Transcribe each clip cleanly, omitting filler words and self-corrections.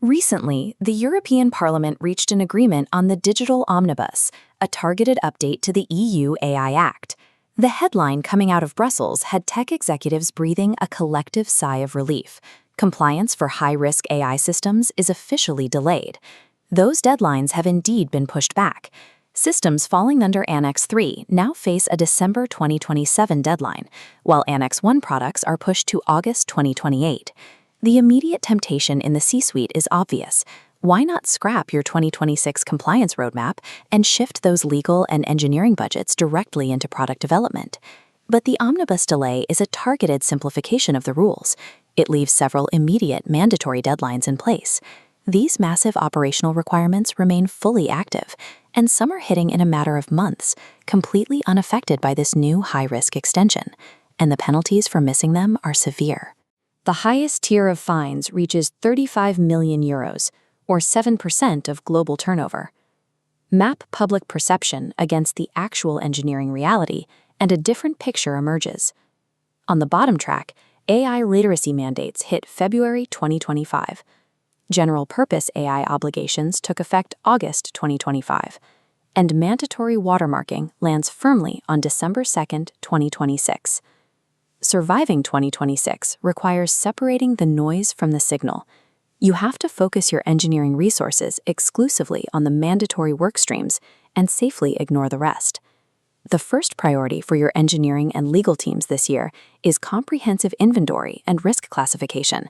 Recently, the European Parliament reached an agreement on the Digital Omnibus, a targeted update to the EU AI Act. The headline coming out of Brussels had tech executives breathing a collective sigh of relief. Compliance for high-risk AI systems is officially delayed. Those deadlines have indeed been pushed back. Systems falling under Annex 3 now face a December 2027 deadline, while Annex 1 products are pushed to August 2028. The immediate temptation in the C-suite is obvious. Why not scrap your 2026 compliance roadmap and shift those legal and engineering budgets directly into product development? But the omnibus delay is a targeted simplification of the rules. It leaves several immediate mandatory deadlines in place. These massive operational requirements remain fully active, and some are hitting in a matter of months, completely unaffected by this new high-risk extension. And the penalties for missing them are severe. The highest tier of fines reaches 35 million euros, or 7% of global turnover. Map public perception against the actual engineering reality, and a different picture emerges. On the bottom track, AI literacy mandates hit February 2025. General-purpose AI obligations took effect August 2025, and mandatory watermarking lands firmly on December 2, 2026. Surviving 2026 requires separating the noise from the signal. You have to focus your engineering resources exclusively on the mandatory work streams and safely ignore the rest. The first priority for your engineering and legal teams this year is comprehensive inventory and risk classification.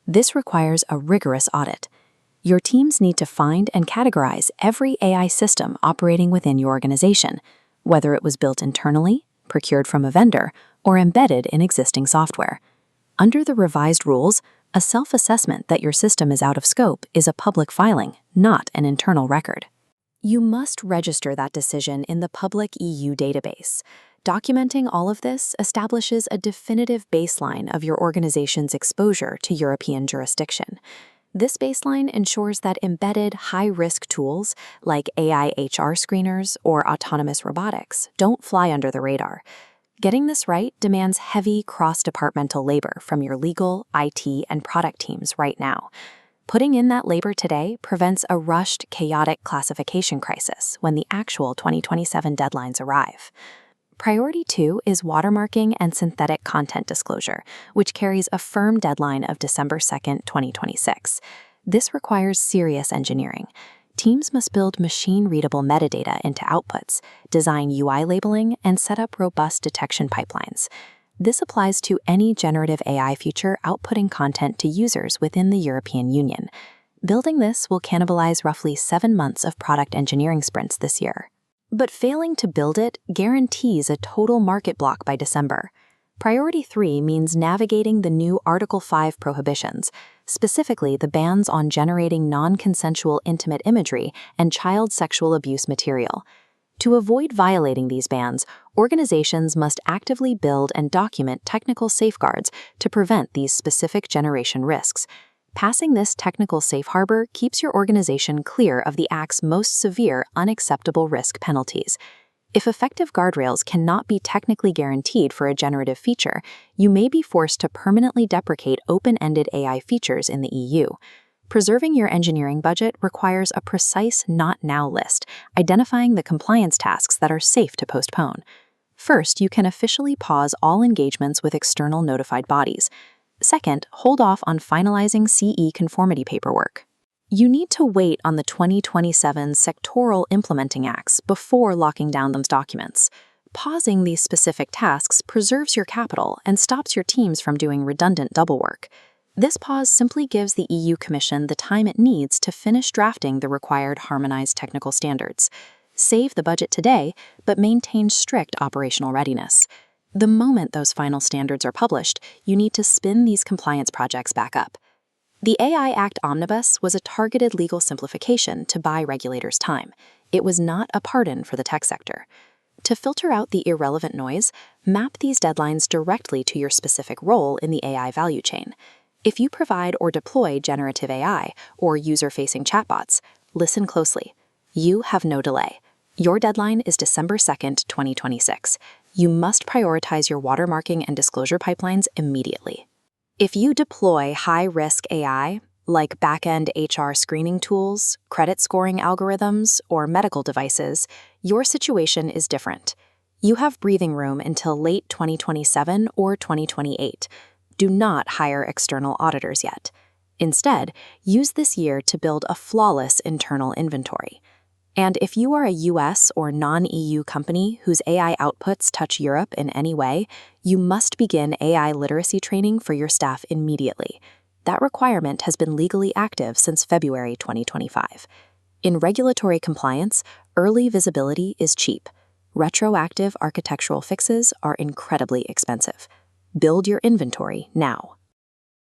This requires a rigorous audit. Your teams need to find and categorize every AI system operating within your organization, whether it was built internally, procured from a vendor, or embedded in existing software. Under the revised rules, a self-assessment that your system is out of scope is a public filing, not an internal record. You must register that decision in the public EU database. Documenting all of this establishes a definitive baseline of your organization's exposure to European jurisdiction. This baseline ensures that embedded high-risk tools like AI HR screeners or autonomous robotics don't fly under the radar. Getting this right demands heavy cross-departmental labor from your legal, IT, and product teams right now. Putting in that labor today prevents a rushed, chaotic classification crisis when the actual 2027 deadlines arrive. Priority 2 is watermarking and synthetic content disclosure, which carries a firm deadline of December 2, 2026. This requires serious engineering. Teams must build machine-readable metadata into outputs, design UI labeling, and set up robust detection pipelines. This applies to any generative AI feature outputting content to users within the European Union. Building this will cannibalize roughly 7 months of product engineering sprints this year. But failing to build it guarantees a total market block by December. Priority 3 means navigating the new Article 5 prohibitions, specifically the bans on generating non-consensual intimate imagery and child sexual abuse material. To avoid violating these bans, organizations must actively build and document technical safeguards to prevent these specific generation risks. Passing this technical safe harbor keeps your organization clear of the Act's most severe unacceptable risk penalties. If effective guardrails cannot be technically guaranteed for a generative feature, you may be forced to permanently deprecate open-ended AI features in the EU. Preserving your engineering budget requires a precise not now list, identifying the compliance tasks that are safe to postpone. First, you can officially pause all engagements with external notified bodies. Second, hold off on finalizing CE conformity paperwork. You need to wait on the 2027 sectoral implementing acts before locking down those documents. Pausing these specific tasks preserves your capital and stops your teams from doing redundant double work. This pause simply gives the EU Commission the time it needs to finish drafting the required harmonized technical standards. Save the budget today, but maintain strict operational readiness. The moment those final standards are published, you need to spin these compliance projects back up. The AI Act Omnibus was a targeted legal simplification to buy regulators time. It was not a pardon for the tech sector. To filter out the irrelevant noise, map these deadlines directly to your specific role in the AI value chain. If you provide or deploy generative AI or user-facing chatbots, listen closely. You have no delay. Your deadline is December 2nd, 2026. You must prioritize your watermarking and disclosure pipelines immediately. If you deploy high-risk AI, like back-end HR screening tools, credit scoring algorithms, or medical devices, your situation is different. You have breathing room until late 2027 or 2028. Do not hire external auditors yet. Instead, use this year to build a flawless internal inventory. And if you are a US or non-EU company whose AI outputs touch Europe in any way, you must begin AI literacy training for your staff immediately. That requirement has been legally active since February 2025. In regulatory compliance, early visibility is cheap. Retroactive architectural fixes are incredibly expensive. Build your inventory now.